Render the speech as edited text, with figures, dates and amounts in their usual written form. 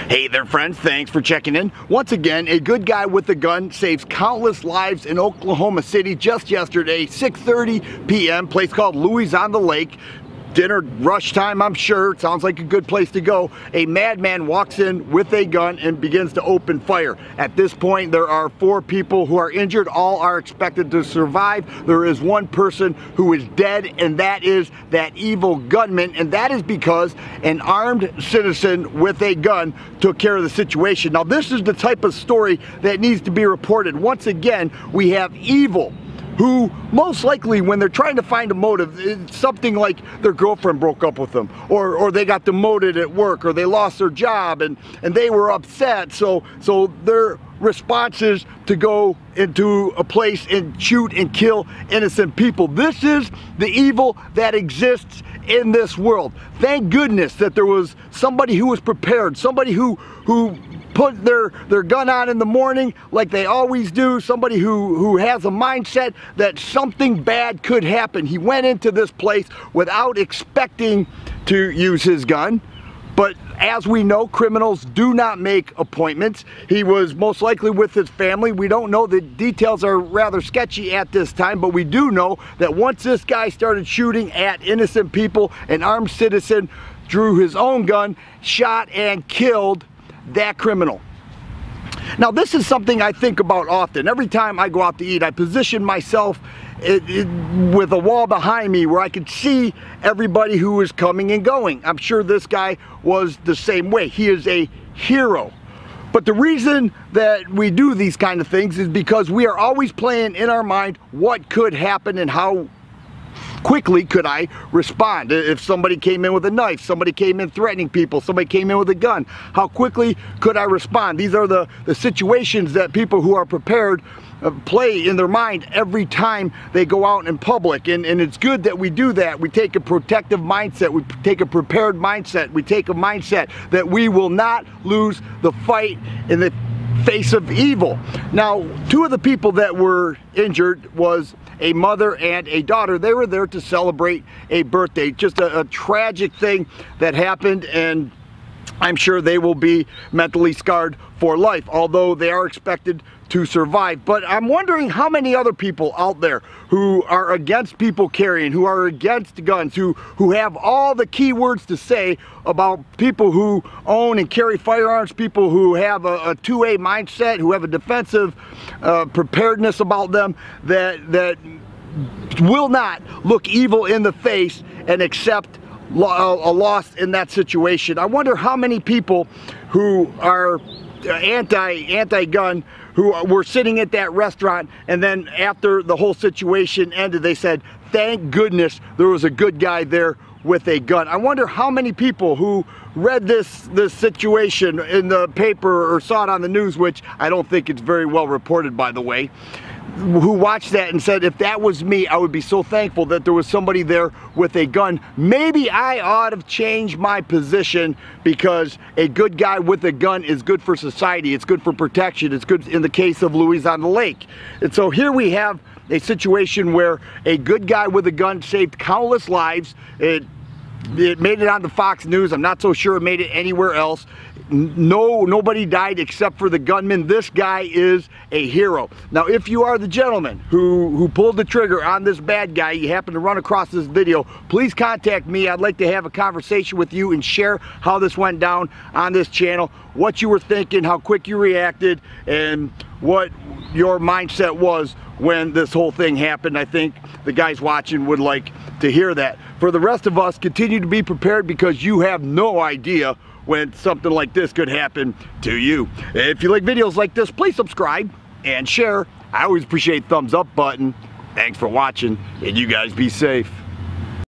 Hey there friends, thanks for checking in. Once again, a good guy with a gun saves countless lives in Oklahoma City just yesterday, 6:30 p.m., place called Louis on the Lake. Dinner rush time, I'm sure. Sounds like a good place to go. A madman walks in with a gun and begins to open fire. At this point, there are 4 people who are injured. All are expected to survive. There is one person who is dead, and that is that evil gunman, and that is because an armed citizen with a gun took care of the situation. Now, this is the type of story that needs to be reported. Once again, we have evil who most likely, when they're trying to find a motive, it's something like their girlfriend broke up with them, or they got demoted at work, or they lost their job and they were upset, so their response is to go into a place and shoot and kill innocent people. This is the evil that exists in this world. Thank goodness that there was somebody who was prepared, somebody who put their gun on in the morning like they always do, somebody who has a mindset that something bad could happen. He went into this place without expecting to use his gun, but as we know, criminals do not make appointments. He was most likely with his family. We don't know. The details are rather sketchy at this time, but we do know that once this guy started shooting at innocent people, an armed citizen drew his own gun, shot and killed that criminal. Now, this is something I think about often. Every time I go out to eat, I position myself with a wall behind me where I could see everybody who is coming and going. I'm sure this guy was the same way. He is a hero. But the reason that we do these kind of things is because we are always playing in our mind what could happen and how quickly could I respond. If somebody came in with a knife, somebody came in threatening people, somebody came in with a gun, how quickly could I respond? These are the situations that people who are prepared play in their mind every time they go out in public, and it's good that we do that. We take a protective mindset, we take a prepared mindset, we take a mindset that we will not lose the fight in the face of evil. Now, 2 of the people that were injured was a mother and a daughter. They were there to celebrate a birthday. Just a tragic thing that happened, and I'm sure they will be mentally scarred for life, although they are expected to survive. But I'm wondering how many other people out there who are against people carrying, who are against guns, who have all the key words to say about people who own and carry firearms, people who have a 2A mindset, who have a defensive preparedness about them, that will not look evil in the face and accept a loss in that situation. I wonder how many people who are anti-gun who were sitting at that restaurant, and then after the whole situation ended, they said, thank goodness there was a good guy there with a gun. I wonder how many people who read this situation in the paper or saw it on the news, which I don't think it's very well reported, by the way, who watched that and said, if that was me, I would be so thankful that there was somebody there with a gun. Maybe I ought to change my position, because a good guy with a gun is good for society. It's good for protection. It's good in the case of Louis on the Lake. And so here we have a situation where a good guy with a gun saved countless lives. It made it on the Fox News. I'm not so sure it made it anywhere else. Nobody died except for the gunman. This guy is a hero. Now, if you are the gentleman who pulled the trigger on this bad guy, you happen to run across this video, please contact me. I'd like to have a conversation with you and share how this went down on this channel, what you were thinking, how quick you reacted, and what your mindset was when this whole thing happened. I think the guys watching would like to hear that. For the rest of us, continue to be prepared, because you have no idea when something like this could happen to you. If you like videos like this, please subscribe and share. I always appreciate the thumbs up button. Thanks for watching, and you guys be safe.